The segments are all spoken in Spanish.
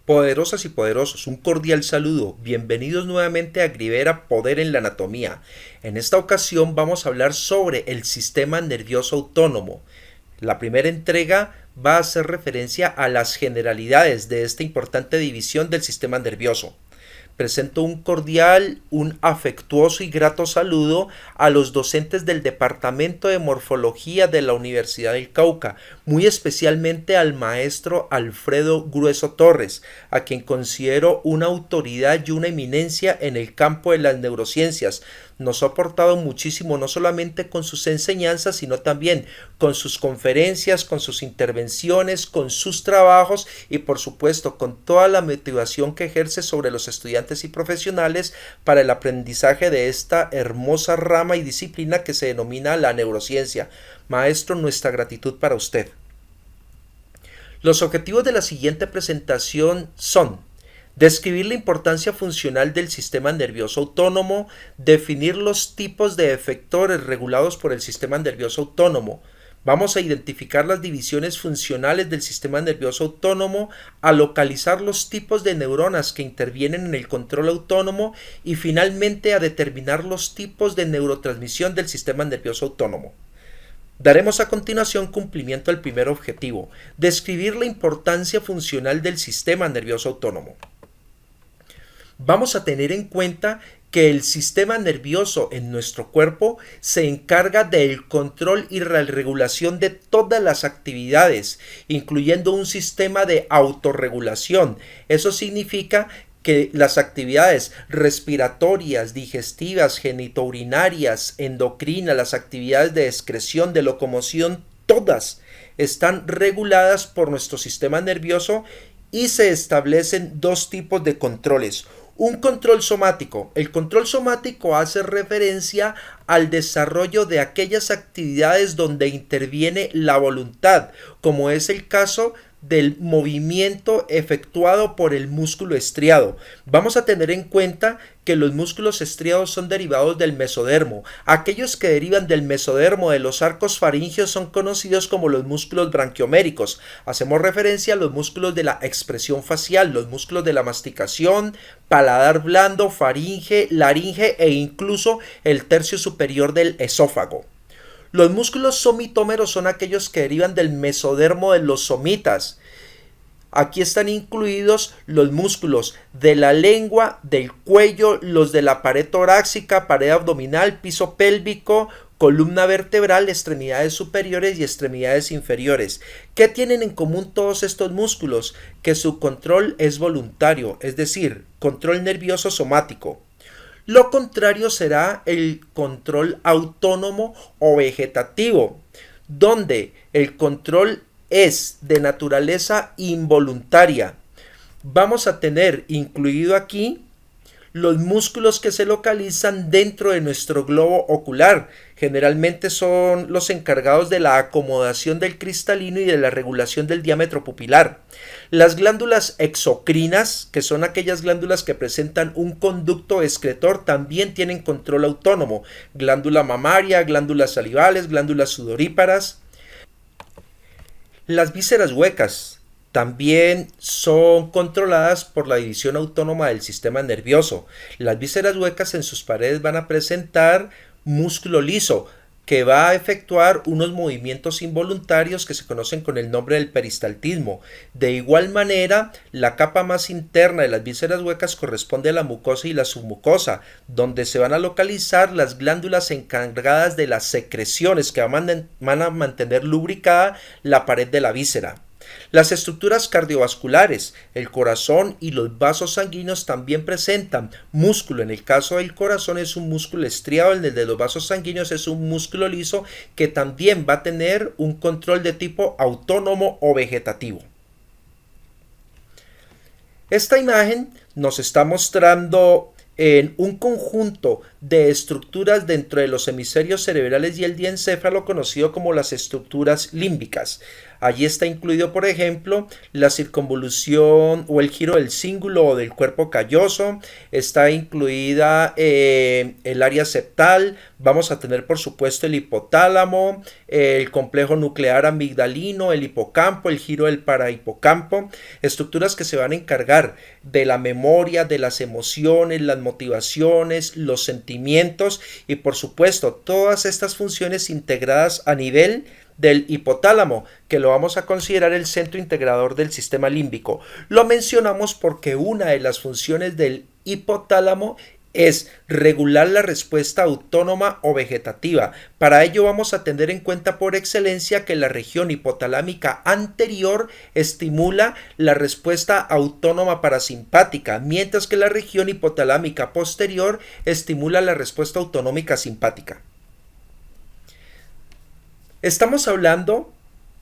Poderosas y poderosos, un cordial saludo. Bienvenidos nuevamente a Grivera Poder en la Anatomía. En esta ocasión vamos a hablar sobre el sistema nervioso autónomo. La primera entrega va a hacer referencia a las generalidades de esta importante división del sistema nervioso. Presento un cordial, un afectuoso y grato saludo a los docentes del Departamento de Morfología de la Universidad del Cauca, muy especialmente al maestro Alfredo Grueso Torres, a quien considero una autoridad y una eminencia en el campo de las neurociencias. Nos ha aportado muchísimo, no solamente con sus enseñanzas, sino también con sus conferencias, con sus intervenciones, con sus trabajos y por supuesto con toda la motivación que ejerce sobre los estudiantes y profesionales para el aprendizaje de esta hermosa rama y disciplina que se denomina la neurociencia. Maestro, nuestra gratitud para usted. Los objetivos de la siguiente presentación son: describir la importancia funcional del sistema nervioso autónomo, definir los tipos de efectores regulados por el sistema nervioso autónomo. Vamos a identificar las divisiones funcionales del sistema nervioso autónomo, a localizar los tipos de neuronas que intervienen en el control autónomo y finalmente a determinar los tipos de neurotransmisión del sistema nervioso autónomo. Daremos a continuación cumplimiento al primer objetivo: describir la importancia funcional del sistema nervioso autónomo. Vamos a tener en cuenta que el sistema nervioso en nuestro cuerpo se encarga del control y la regulación de todas las actividades, incluyendo un sistema de autorregulación. Eso significa que las actividades respiratorias, digestivas, genitourinarias, endocrinas, las actividades de excreción, de locomoción, todas están reguladas por nuestro sistema nervioso y se establecen dos tipos de controles. Un control somático. El control somático hace referencia al desarrollo de aquellas actividades donde interviene la voluntad, como es el caso del movimiento efectuado por el músculo estriado. Vamos a tener en cuenta que los músculos estriados son derivados del mesodermo. Aquellos que derivan del mesodermo de los arcos faringeos son conocidos como los músculos branquioméricos. Hacemos referencia a los músculos de la expresión facial, los músculos de la masticación, paladar blando, faringe, laringe e incluso el tercio superior del esófago. Los músculos somitómeros son aquellos que derivan del mesodermo de los somitas. Aquí están incluidos los músculos de la lengua, del cuello, los de la pared torácica, pared abdominal, piso pélvico, columna vertebral, extremidades superiores y extremidades inferiores. ¿Qué tienen en común todos estos músculos? Que su control es voluntario, es decir, control nervioso somático. Lo contrario será el control autónomo o vegetativo, donde el control es de naturaleza involuntaria. Vamos a tener incluido aquí los músculos que se localizan dentro de nuestro globo ocular. Generalmente son los encargados de la acomodación del cristalino y de la regulación del diámetro pupilar. Las glándulas exocrinas, que son aquellas glándulas que presentan un conducto excretor, también tienen control autónomo. Glándula mamaria, glándulas salivales, glándulas sudoríparas. Las vísceras huecas también son controladas por la división autónoma del sistema nervioso. Las vísceras huecas en sus paredes van a presentar músculo liso que va a efectuar unos movimientos involuntarios que se conocen con el nombre del peristaltismo. De igual manera, la capa más interna de las vísceras huecas corresponde a la mucosa y la submucosa, donde se van a localizar las glándulas encargadas de las secreciones que van a mantener lubricada la pared de la víscera. Las estructuras cardiovasculares, el corazón y los vasos sanguíneos también presentan músculo. En el caso del corazón es un músculo estriado, el de los vasos sanguíneos es un músculo liso que también va a tener un control de tipo autónomo o vegetativo. Esta imagen nos está mostrando en un conjunto de estructuras dentro de los hemisferios cerebrales y el diencéfalo conocido como las estructuras límbicas. Allí está incluido, por ejemplo, la circunvolución o el giro del cíngulo o del cuerpo calloso, está incluida el área septal, vamos a tener por supuesto el hipotálamo, el complejo nuclear amigdalino, el hipocampo, el giro del parahipocampo, estructuras que se van a encargar de la memoria, de las emociones, las motivaciones, los sentimientos y por supuesto todas estas funciones integradas a nivel del hipotálamo, que lo vamos a considerar el centro integrador del sistema límbico. Lo mencionamos porque una de las funciones del hipotálamo es regular la respuesta autónoma o vegetativa. Para ello vamos a tener en cuenta por excelencia que la región hipotalámica anterior estimula la respuesta autónoma parasimpática, mientras que la región hipotalámica posterior estimula la respuesta autonómica simpática. Estamos hablando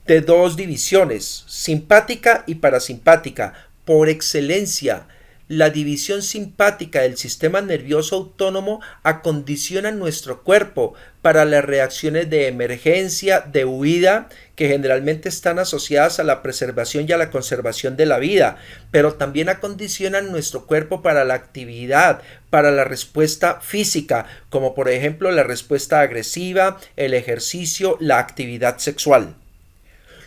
de dos divisiones, simpática y parasimpática. Por excelencia, la división simpática del sistema nervioso autónomo acondiciona nuestro cuerpo para las reacciones de emergencia, de huida, que generalmente están asociadas a la preservación y a la conservación de la vida, pero también acondicionan nuestro cuerpo para la actividad, para la respuesta física, como por ejemplo la respuesta agresiva, el ejercicio, la actividad sexual.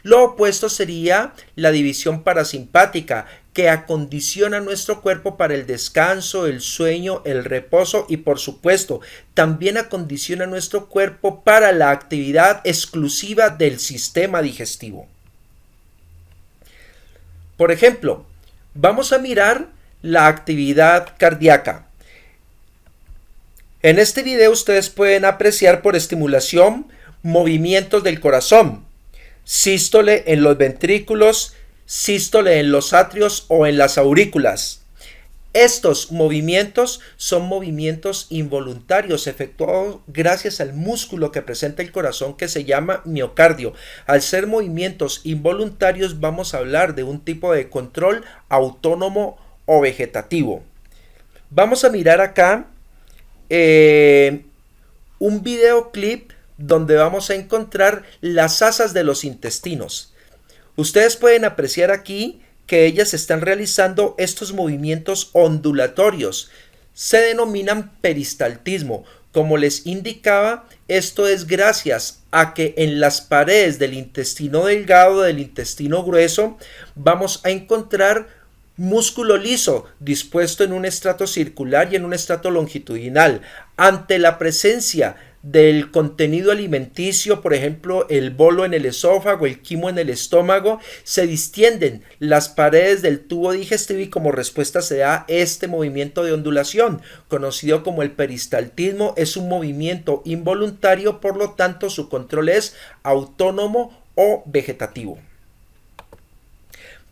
Lo opuesto sería la división parasimpática, que acondiciona nuestro cuerpo para el descanso, el sueño, el reposo y por supuesto también acondiciona nuestro cuerpo para la actividad exclusiva del sistema digestivo. Por ejemplo, vamos a mirar la actividad cardíaca. En este video ustedes pueden apreciar por estimulación movimientos del corazón, sístole en los ventrículos, sístole en los atrios o en las aurículas. Estos movimientos son movimientos involuntarios efectuados gracias al músculo que presenta el corazón que se llama miocardio. Al ser movimientos involuntarios vamos a hablar de un tipo de control autónomo o vegetativo. Vamos a mirar acá un videoclip donde vamos a encontrar las asas de los intestinos. Ustedes pueden apreciar aquí que ellas están realizando estos movimientos ondulatorios. Se denominan peristaltismo. Como les indicaba, esto es gracias a que en las paredes del intestino delgado, del intestino grueso, vamos a encontrar músculo liso dispuesto en un estrato circular y en un estrato longitudinal. Ante la presencia del contenido alimenticio, por ejemplo, el bolo en el esófago, el quimo en el estómago, se distienden las paredes del tubo digestivo y como respuesta se da este movimiento de ondulación, conocido como el peristaltismo. Es un movimiento involuntario, por lo tanto su control es autónomo o vegetativo.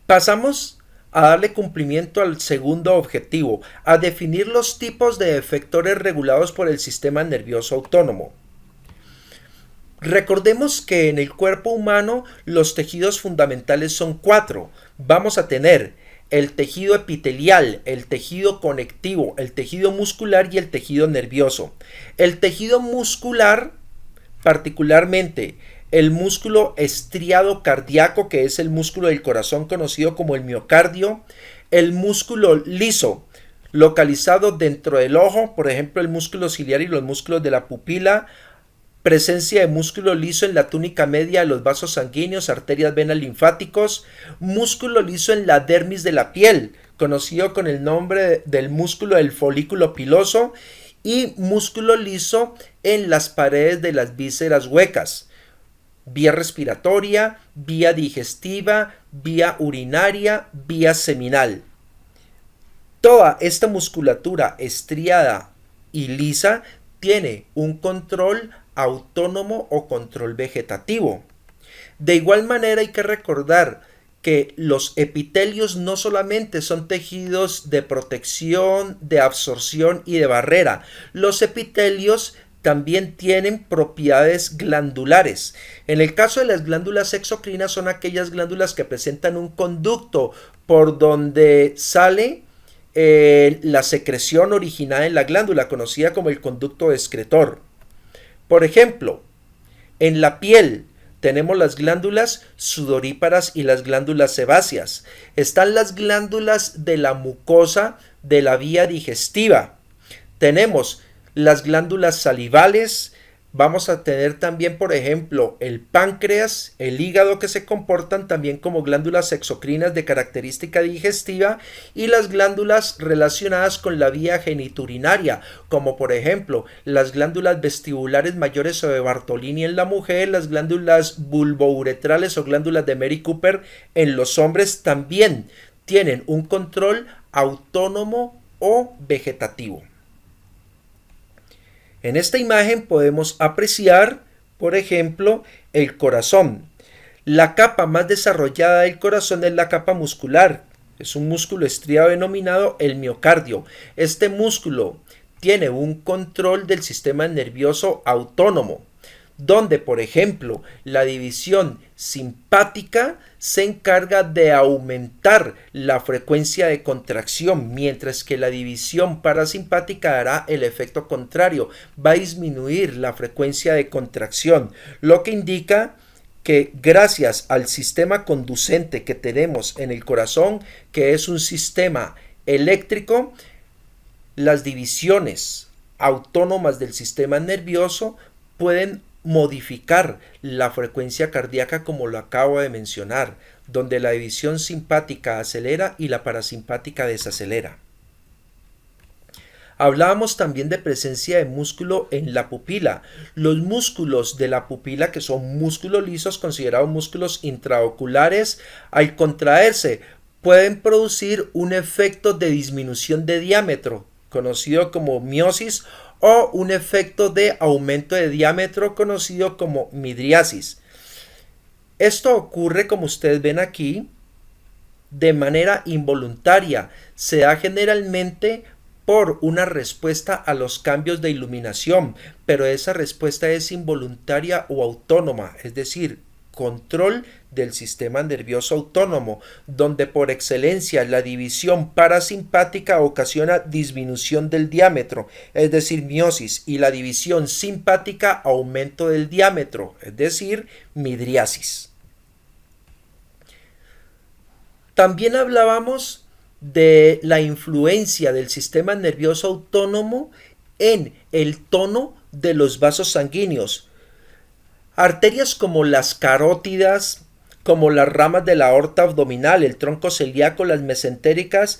Pasamos a darle cumplimiento al segundo objetivo, a definir los tipos de efectores regulados por el sistema nervioso autónomo. Recordemos que en el cuerpo humano los tejidos fundamentales son 4. Vamos a tener el tejido epitelial, el tejido conectivo, el tejido muscular y el tejido nervioso. El tejido muscular, particularmente el músculo estriado cardíaco, que es el músculo del corazón conocido como el miocardio, el músculo liso, localizado dentro del ojo, por ejemplo el músculo ciliar y los músculos de la pupila, presencia de músculo liso en la túnica media de los vasos sanguíneos, arterias, venas, linfáticos, músculo liso en la dermis de la piel, conocido con el nombre del músculo del folículo piloso, y músculo liso en las paredes de las vísceras huecas. Vía respiratoria, vía digestiva, vía urinaria, vía seminal. Toda esta musculatura estriada y lisa tiene un control autónomo o control vegetativo. De igual manera hay que recordar que los epitelios no solamente son tejidos de protección, de absorción y de barrera. Los epitelios también tienen propiedades glandulares. En el caso de las glándulas exocrinas son aquellas glándulas que presentan un conducto por donde sale la secreción originada en la glándula, conocida como el conducto excretor. Por ejemplo, en la piel tenemos las glándulas sudoríparas y las glándulas sebáceas. Están las glándulas de la mucosa de la vía digestiva. Tenemos las glándulas salivales. Vamos a tener también, por ejemplo, el páncreas, el hígado, que se comportan también como glándulas exocrinas de característica digestiva, y las glándulas relacionadas con la vía geniturinaria, como por ejemplo las glándulas vestibulares mayores o de Bartolini en la mujer, las glándulas bulbouretrales o glándulas de Mary Cooper en los hombres también tienen un control autónomo o vegetativo. En esta imagen podemos apreciar, por ejemplo, el corazón. La capa más desarrollada del corazón es la capa muscular. Es un músculo estriado denominado el miocardio. Este músculo tiene un control del sistema nervioso autónomo, donde, por ejemplo, la división simpática se encarga de aumentar la frecuencia de contracción, mientras que la división parasimpática dará el efecto contrario, va a disminuir la frecuencia de contracción, lo que indica que gracias al sistema conducente que tenemos en el corazón, que es un sistema eléctrico, las divisiones autónomas del sistema nervioso pueden modificar la frecuencia cardíaca, como lo acabo de mencionar, donde la división simpática acelera y la parasimpática desacelera. Hablábamos también de presencia de músculo en la pupila. Los músculos de la pupila, que son músculos lisos considerados músculos intraoculares, al contraerse pueden producir un efecto de disminución de diámetro, conocido como miosis, o un efecto de aumento de diámetro, conocido como midriasis. Esto ocurre, como ustedes ven aquí, de manera involuntaria. Se da generalmente por una respuesta a los cambios de iluminación, pero esa respuesta es involuntaria o autónoma, es decir, control del sistema nervioso autónomo, donde por excelencia la división parasimpática ocasiona disminución del diámetro, es decir, miosis, y la división simpática aumento del diámetro, es decir, midriasis. También hablábamos de la influencia del sistema nervioso autónomo en el tono de los vasos sanguíneos. Arterias como las carótidas, como las ramas de la aorta abdominal, el tronco celíaco, las mesentéricas,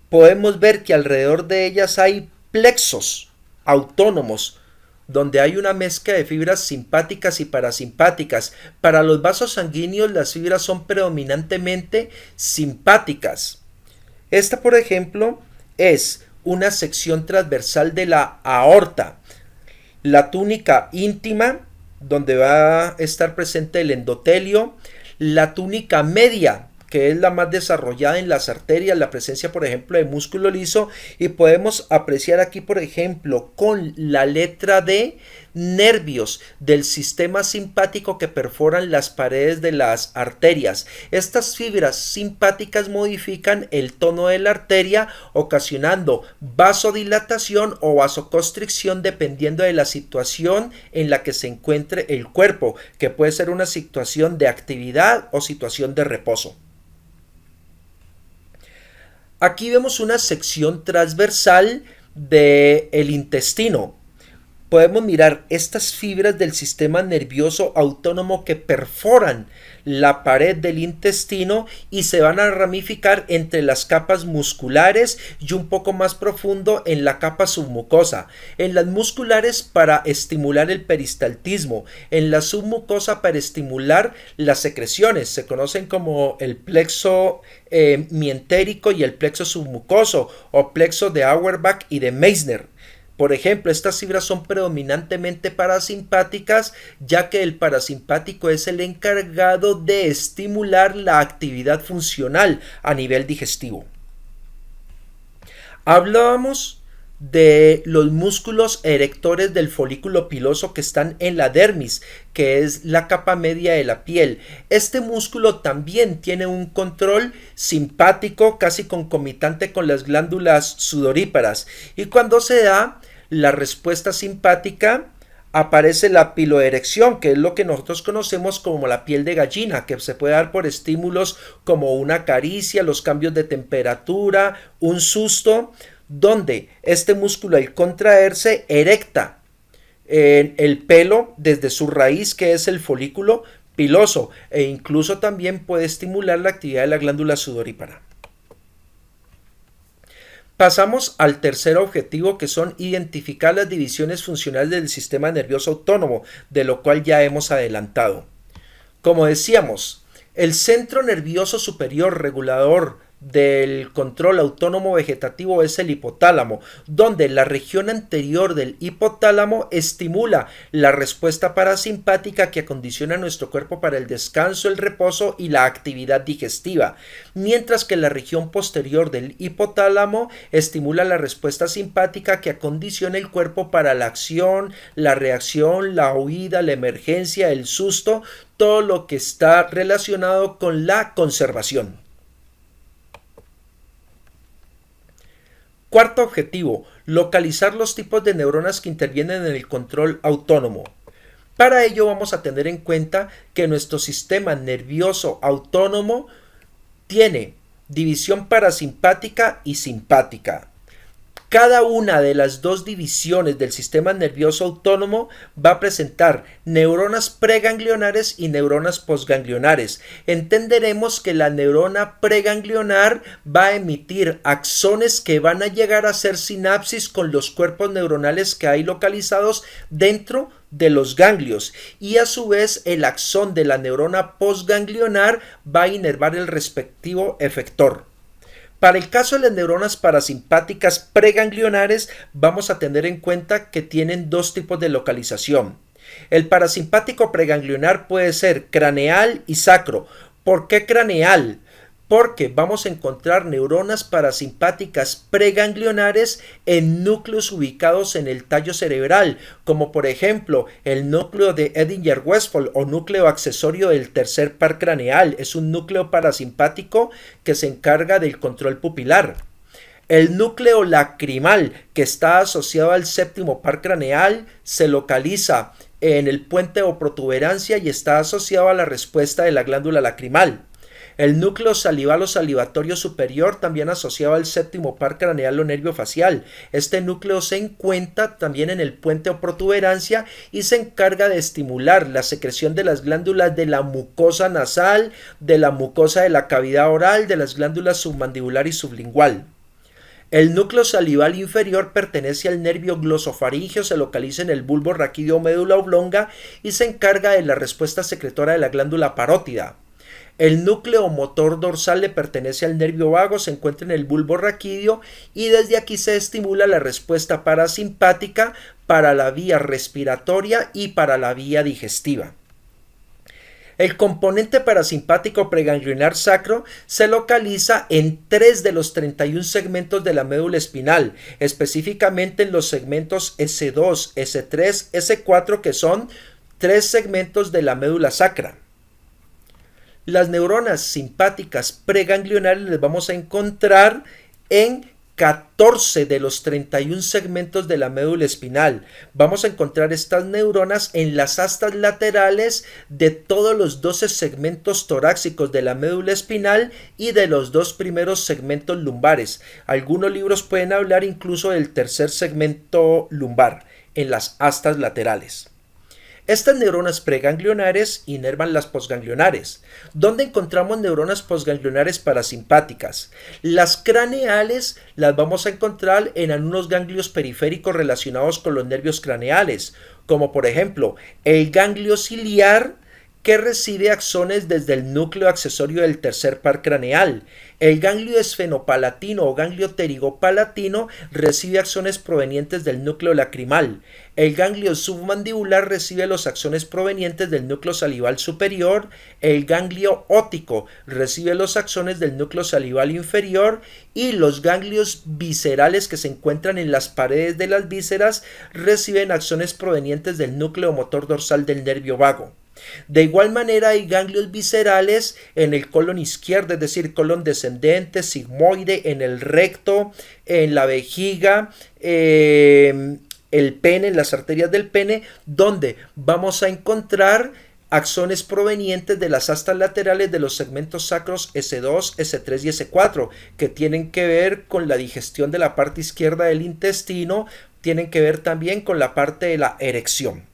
podemos ver que alrededor de ellas hay plexos autónomos, donde hay una mezcla de fibras simpáticas y parasimpáticas. Para los vasos sanguíneos las fibras son predominantemente simpáticas. Esta, por ejemplo, es una sección transversal de la aorta. La túnica íntima, donde va a estar presente el endotelio, la túnica media, que es la más desarrollada en las arterias, la presencia, por ejemplo, de músculo liso, y podemos apreciar aquí, por ejemplo, con la letra D, nervios del sistema simpático que perforan las paredes de las arterias. Estas fibras simpáticas modifican el tono de la arteria, ocasionando vasodilatación o vasoconstricción dependiendo de la situación en la que se encuentre el cuerpo, que puede ser una situación de actividad o situación de reposo. Aquí vemos una sección transversal del intestino. Podemos mirar estas fibras del sistema nervioso autónomo que perforan la pared del intestino y se van a ramificar entre las capas musculares y un poco más profundo en la capa submucosa. En las musculares para estimular el peristaltismo, en la submucosa para estimular las secreciones. Se conocen como el plexo mientérico y el plexo submucoso, o plexo de Auerbach y de Meissner. Por ejemplo, estas fibras son predominantemente parasimpáticas, ya que el parasimpático es el encargado de estimular la actividad funcional a nivel digestivo. Hablábamos de los músculos erectores del folículo piloso que están en la dermis, que es la capa media de la piel. Este músculo también tiene un control simpático casi concomitante con las glándulas sudoríparas, y cuando se da la respuesta simpática aparece la piloerección, que es lo que nosotros conocemos como la piel de gallina, que se puede dar por estímulos como una caricia, los cambios de temperatura, un susto, donde este músculo al contraerse erecta en el pelo desde su raíz, que es el folículo piloso, e incluso también puede estimular la actividad de la glándula sudorípara. Pasamos al tercer objetivo, que son identificar las divisiones funcionales del sistema nervioso autónomo, de lo cual ya hemos adelantado. Como decíamos, el centro nervioso superior regulador del control autónomo vegetativo es el hipotálamo, donde la región anterior del hipotálamo estimula la respuesta parasimpática que acondiciona nuestro cuerpo para el descanso, el reposo y la actividad digestiva, mientras que la región posterior del hipotálamo estimula la respuesta simpática que acondiciona el cuerpo para la acción, la reacción, la huida, la emergencia, el susto, todo lo que está relacionado con la conservación. Cuarto objetivo, localizar los tipos de neuronas que intervienen en el control autónomo. Para ello vamos a tener en cuenta que nuestro sistema nervioso autónomo tiene división parasimpática y simpática. Cada una de las dos divisiones del sistema nervioso autónomo va a presentar neuronas preganglionares y neuronas posganglionares. Entenderemos que la neurona preganglionar va a emitir axones que van a llegar a hacer sinapsis con los cuerpos neuronales que hay localizados dentro de los ganglios, y a su vez el axón de la neurona posganglionar va a inervar el respectivo efector. Para el caso de las neuronas parasimpáticas preganglionares, vamos a tener en cuenta que tienen dos tipos de localización. El parasimpático preganglionar puede ser craneal y sacro. ¿Por qué craneal? Porque vamos a encontrar neuronas parasimpáticas preganglionares en núcleos ubicados en el tallo cerebral, como por ejemplo el núcleo de Edinger-Westphal o núcleo accesorio del tercer par craneal. Es un núcleo parasimpático que se encarga del control pupilar. El núcleo lacrimal, que está asociado al séptimo par craneal, se localiza en el puente o protuberancia y está asociado a la respuesta de la glándula lacrimal. El núcleo salival o salivatorio superior, también asociado al séptimo par craneal o nervio facial. Este núcleo se encuentra también en el puente o protuberancia y se encarga de estimular la secreción de las glándulas de la mucosa nasal, de la mucosa de la cavidad oral, de las glándulas submandibular y sublingual. El núcleo salival inferior pertenece al nervio glosofaríngeo, se localiza en el bulbo raquídeo médula oblonga y se encarga de la respuesta secretora de la glándula parótida. El núcleo motor dorsal le pertenece al nervio vago, se encuentra en el bulbo raquídeo y desde aquí se estimula la respuesta parasimpática para la vía respiratoria y para la vía digestiva. El componente parasimpático preganglionar sacro se localiza en 3 de los 31 segmentos de la médula espinal, específicamente en los segmentos S2, S3, S4, que son 3 segmentos de la médula sacra. Las neuronas simpáticas preganglionares les vamos a encontrar en 14 de los 31 segmentos de la médula espinal. Vamos a encontrar estas neuronas en las astas laterales de todos los 12 segmentos torácicos de la médula espinal y de los 2 primeros segmentos lumbares. Algunos libros pueden hablar incluso del tercer segmento lumbar en las astas laterales. Estas neuronas preganglionares inervan las posganglionares. ¿Dónde encontramos neuronas posganglionares parasimpáticas? Las craneales las vamos a encontrar en algunos ganglios periféricos relacionados con los nervios craneales, como por ejemplo el ganglio ciliar, que recibe axones desde el núcleo accesorio del tercer par craneal. El ganglio esfenopalatino o ganglio pterigopalatino recibe axones provenientes del núcleo lacrimal. El ganglio submandibular recibe los axones provenientes del núcleo salival superior. El ganglio óptico recibe los axones del núcleo salival inferior, y los ganglios viscerales que se encuentran en las paredes de las vísceras reciben axones provenientes del núcleo motor dorsal del nervio vago. De igual manera hay ganglios viscerales en el colon izquierdo, es decir, colon descendente, sigmoide, en el recto, en la vejiga, el pene, en las arterias del pene, donde vamos a encontrar axones provenientes de las astas laterales de los segmentos sacros S2, S3 y S4, que tienen que ver con la digestión de la parte izquierda del intestino, tienen que ver también con la parte de la erección.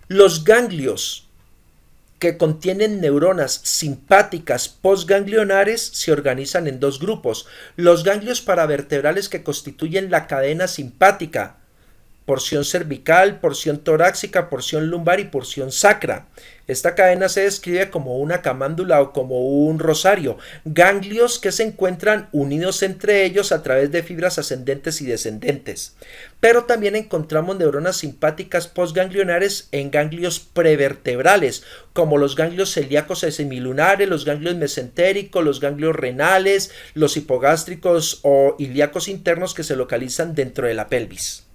Los ganglios que contienen neuronas simpáticas postganglionares se organizan en dos grupos: los ganglios paravertebrales, que constituyen la cadena simpática, porción cervical, porción torácica, porción lumbar y porción sacra. Esta cadena se describe como una camándula o como un rosario. Ganglios que se encuentran unidos entre ellos a través de fibras ascendentes y descendentes. Pero también encontramos neuronas simpáticas postganglionares en ganglios prevertebrales, como los ganglios celíacos semilunares, los ganglios mesentéricos, los ganglios renales, los hipogástricos o ilíacos internos, que se localizan dentro de la pelvis.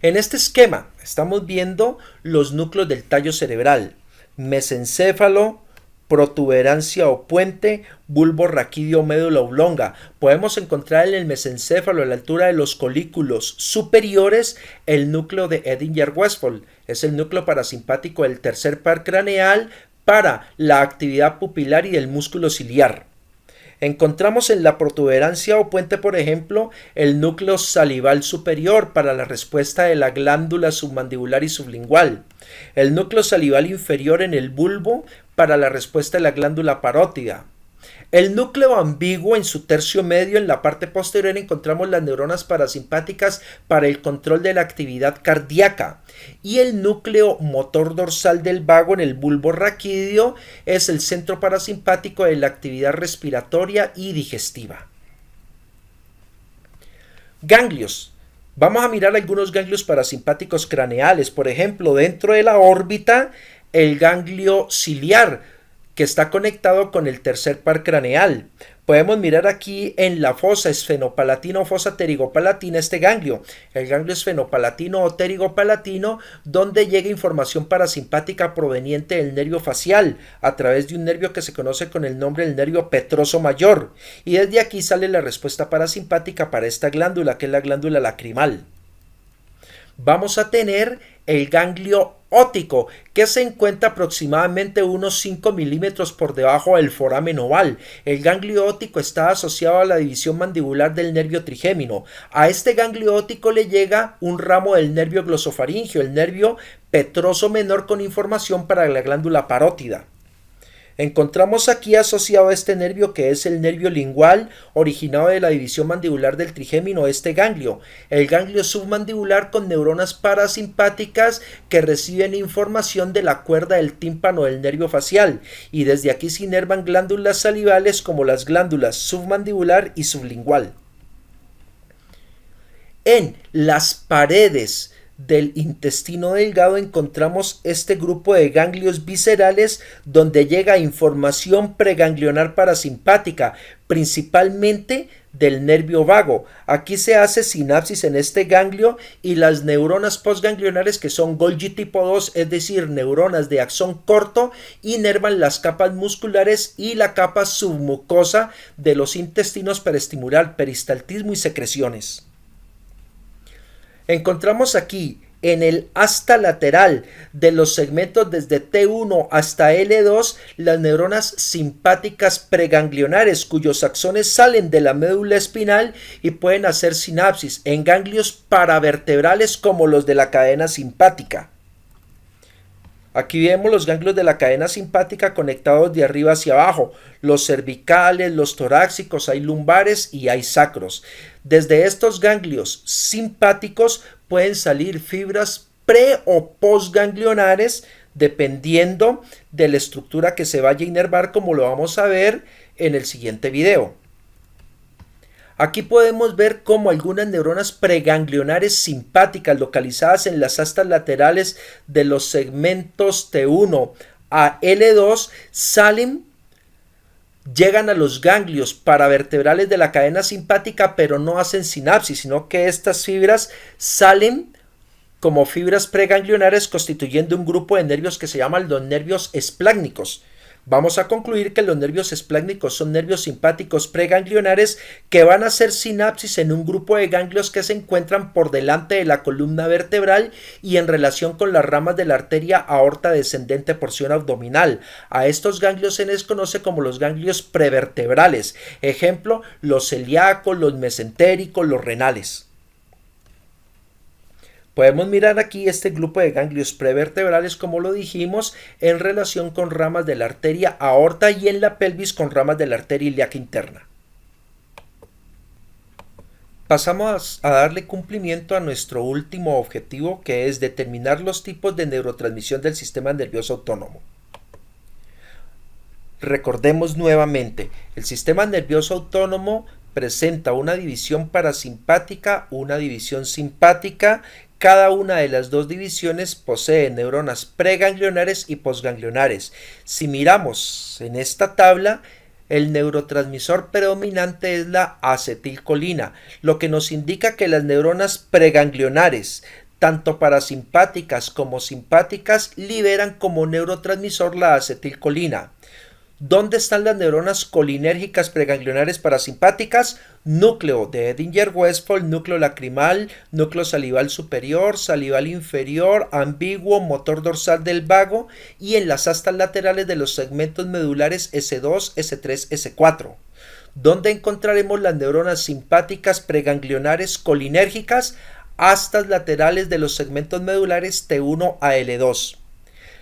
En este esquema estamos viendo los núcleos del tallo cerebral: mesencéfalo, protuberancia o puente, bulbo raquídeo, médula oblonga. Podemos encontrar en el mesencéfalo, a la altura de los colículos superiores, el núcleo de Edinger-Westphal. Es el núcleo parasimpático del tercer par craneal para la actividad pupilar y del músculo ciliar. Encontramos en la protuberancia o puente, por ejemplo, el núcleo salival superior para la respuesta de la glándula submandibular y sublingual, el núcleo salival inferior en el bulbo para la respuesta de la glándula parótida. El núcleo ambiguo en su tercio medio, en la parte posterior, encontramos las neuronas parasimpáticas para el control de la actividad cardíaca, y el núcleo motor dorsal del vago en el bulbo raquídeo es el centro parasimpático de la actividad respiratoria y digestiva. Ganglios. Vamos a mirar algunos ganglios parasimpáticos craneales. Por ejemplo, dentro de la órbita, el ganglio ciliar, que está conectado con el tercer par craneal. Podemos mirar aquí en la fosa esfenopalatina o fosa pterigopalatina este ganglio, el ganglio esfenopalatino o pterigopalatino, donde llega información parasimpática proveniente del nervio facial a través de un nervio que se conoce con el nombre del nervio petroso mayor, y desde aquí sale la respuesta parasimpática para esta glándula, que es la glándula lacrimal. Vamos a tener el ganglio óptico, que se encuentra aproximadamente unos 5 milímetros por debajo del foramen oval. El ganglio óptico está asociado a la división mandibular del nervio trigémino. A este ganglio óptico le llega un ramo del nervio glosofaringeo, el nervio petroso menor, con información para la glándula parótida. Encontramos aquí asociado a este nervio, que es el nervio lingual, originado de la división mandibular del trigémino, este ganglio, el ganglio submandibular, con neuronas parasimpáticas que reciben información de la cuerda del tímpano del nervio facial, y desde aquí se inervan glándulas salivales como las glándulas submandibular y sublingual. En las paredes del intestino delgado encontramos este grupo de ganglios viscerales, donde llega información preganglionar parasimpática, principalmente del nervio vago. Aquí se hace sinapsis en este ganglio, y las neuronas postganglionares, que son Golgi tipo 2, es decir, neuronas de axón corto, inervan las capas musculares y la capa submucosa de los intestinos para estimular peristaltismo y secreciones. Encontramos aquí en el asta lateral de los segmentos desde T1 hasta L2 las neuronas simpáticas preganglionares, cuyos axones salen de la médula espinal y pueden hacer sinapsis en ganglios paravertebrales como los de la cadena simpática. Aquí vemos los ganglios de la cadena simpática conectados de arriba hacia abajo, los cervicales, los torácicos, hay lumbares y hay sacros. Desde estos ganglios simpáticos pueden salir fibras pre o postganglionares, dependiendo de la estructura que se vaya a inervar, como lo vamos a ver en el siguiente video. Aquí podemos ver cómo algunas neuronas preganglionares simpáticas localizadas en las astas laterales de los segmentos T1 a L2 llegan a los ganglios paravertebrales de la cadena simpática, pero no hacen sinapsis, sino que estas fibras salen como fibras preganglionares, constituyendo un grupo de nervios que se llaman los nervios esplácnicos. Vamos a concluir que los nervios esplácnicos son nervios simpáticos preganglionares que van a hacer sinapsis en un grupo de ganglios que se encuentran por delante de la columna vertebral y en relación con las ramas de la arteria aorta descendente porción abdominal. A estos ganglios se les conoce como los ganglios prevertebrales. Ejemplo, los celíacos, los mesentéricos, los renales. Podemos mirar aquí este grupo de ganglios prevertebrales, como lo dijimos, en relación con ramas de la arteria aorta y en la pelvis con ramas de la arteria ilíaca interna. Pasamos a darle cumplimiento a nuestro último objetivo, que es determinar los tipos de neurotransmisión del sistema nervioso autónomo. Recordemos nuevamente, el sistema nervioso autónomo presenta una división parasimpática, una división simpática. Cada una de las dos divisiones posee neuronas preganglionares y postganglionares. Si miramos en esta tabla, el neurotransmisor predominante es la acetilcolina, lo que nos indica que las neuronas preganglionares, tanto parasimpáticas como simpáticas, liberan como neurotransmisor la acetilcolina. ¿Dónde están las neuronas colinérgicas preganglionares parasimpáticas? Núcleo de Edinger-Westphal, núcleo lacrimal, núcleo salival superior, salival inferior, ambiguo, motor dorsal del vago y en las astas laterales de los segmentos medulares S2, S3, S4. ¿Dónde encontraremos las neuronas simpáticas preganglionares colinérgicas? Astas laterales de los segmentos medulares T1 a L2.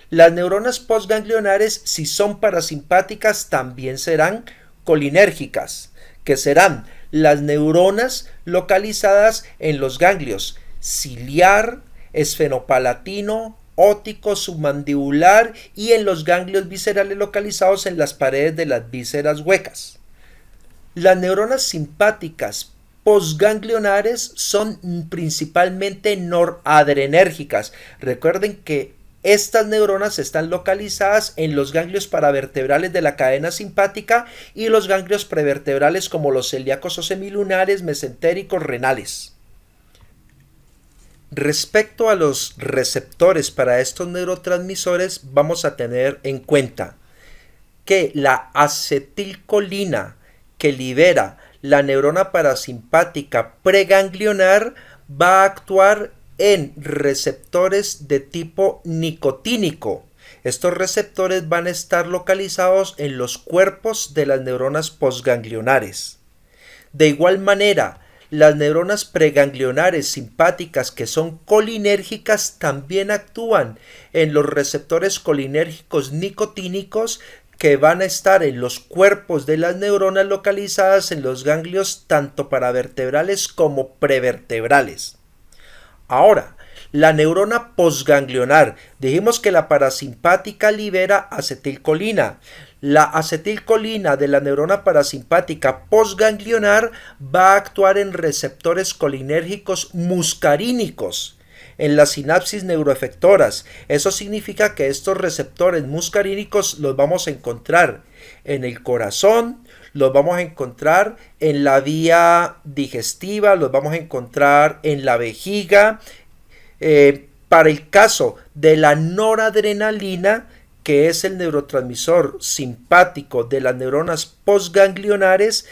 Las neuronas postganglionares, si son parasimpáticas, también serán colinérgicas, que serán las neuronas localizadas en los ganglios ciliar, esfenopalatino, óptico, submandibular y en los ganglios viscerales localizados en las paredes de las vísceras huecas. Las neuronas simpáticas postganglionares son principalmente noradrenérgicas. Recuerden que estas neuronas están localizadas en los ganglios paravertebrales de la cadena simpática y los ganglios prevertebrales como los celíacos o semilunares, mesentéricos, renales. Respecto a los receptores para estos neurotransmisores, vamos a tener en cuenta que la acetilcolina que libera la neurona parasimpática preganglionar va a actuar en receptores de tipo nicotínico. Estos receptores van a estar localizados en los cuerpos de las neuronas postganglionares. De igual manera, las neuronas preganglionares simpáticas que son colinérgicas también actúan en los receptores colinérgicos nicotínicos que van a estar en los cuerpos de las neuronas localizadas en los ganglios tanto paravertebrales como prevertebrales. Ahora, la neurona postganglionar, dijimos que la parasimpática libera acetilcolina. La acetilcolina de la neurona parasimpática postganglionar va a actuar en receptores colinérgicos muscarínicos en las sinapsis neuroefectoras. Eso significa que estos receptores muscarínicos los vamos a encontrar en el corazón, los vamos a encontrar en la vía digestiva, los vamos a encontrar en la vejiga. Para el caso de la noradrenalina, que es el neurotransmisor simpático de las neuronas postganglionares,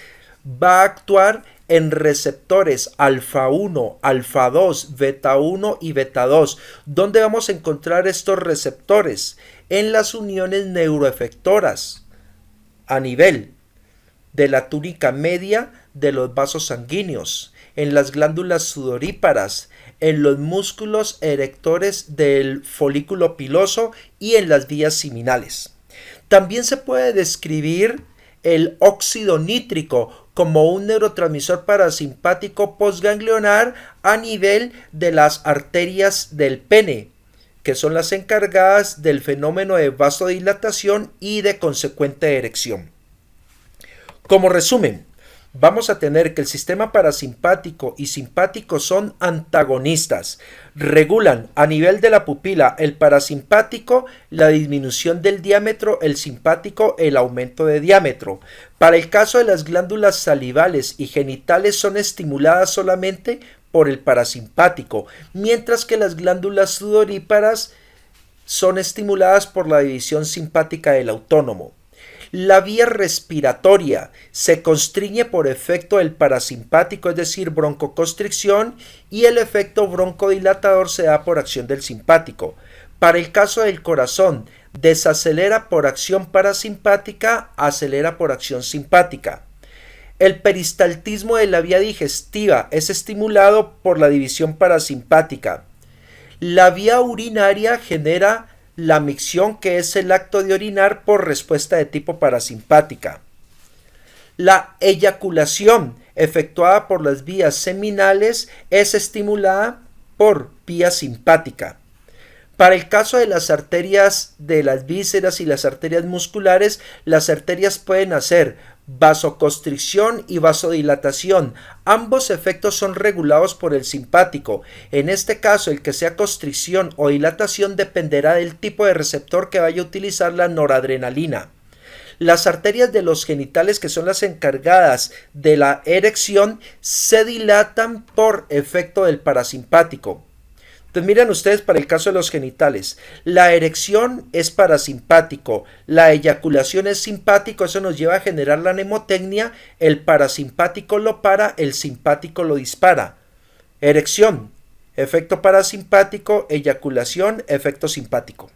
va a actuar en receptores alfa 1, alfa 2, beta 1 y beta 2. ¿Dónde vamos a encontrar estos receptores? En las uniones neuroefectoras a nivel de la túnica media de los vasos sanguíneos, en las glándulas sudoríparas, en los músculos erectores del folículo piloso y en las vías seminales. También se puede describir el óxido nítrico como un neurotransmisor parasimpático postganglionar a nivel de las arterias del pene, que son las encargadas del fenómeno de vasodilatación y de consecuente erección. Como resumen, vamos a tener que el sistema parasimpático y simpático son antagonistas. Regulan a nivel de la pupila el parasimpático la disminución del diámetro, el simpático el aumento de diámetro. Para el caso de las glándulas salivales y genitales son estimuladas solamente por el parasimpático, mientras que las glándulas sudoríparas son estimuladas por la división simpática del autónomo. La vía respiratoria se constriñe por efecto del parasimpático, es decir, broncoconstricción, y el efecto broncodilatador se da por acción del simpático. Para el caso del corazón, desacelera por acción parasimpática, acelera por acción simpática. El peristaltismo de la vía digestiva es estimulado por la división parasimpática. La vía urinaria genera la micción, que es el acto de orinar por respuesta de tipo parasimpática. La eyaculación efectuada por las vías seminales es estimulada por vía simpática. Para el caso de las arterias de las vísceras y las arterias musculares, las arterias pueden hacer vasoconstricción y vasodilatación. Ambos efectos son regulados por el simpático. En este caso, el que sea constricción o dilatación dependerá del tipo de receptor que vaya a utilizar la noradrenalina. Las arterias de los genitales, que son las encargadas de la erección, se dilatan por efecto del parasimpático. Entonces miren ustedes, para el caso de los genitales, la erección es parasimpático, la eyaculación es simpático, eso nos lleva a generar la mnemotecnia, el parasimpático lo para, el simpático lo dispara. Erección, efecto parasimpático, eyaculación, efecto simpático.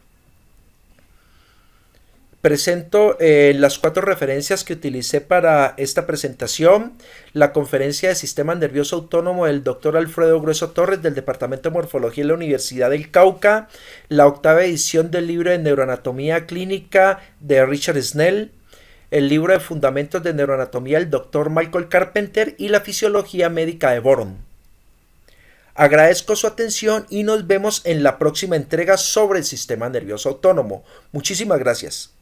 Presento las 4 referencias que utilicé para esta presentación: la conferencia de Sistema Nervioso Autónomo del Dr. Alfredo Grueso Torres del Departamento de Morfología de la Universidad del Cauca, la 8ª edición del libro de Neuroanatomía Clínica de Richard Snell, el libro de Fundamentos de Neuroanatomía del Dr. Michael Carpenter y la Fisiología Médica de Boron. Agradezco su atención y nos vemos en la próxima entrega sobre el Sistema Nervioso Autónomo. Muchísimas gracias.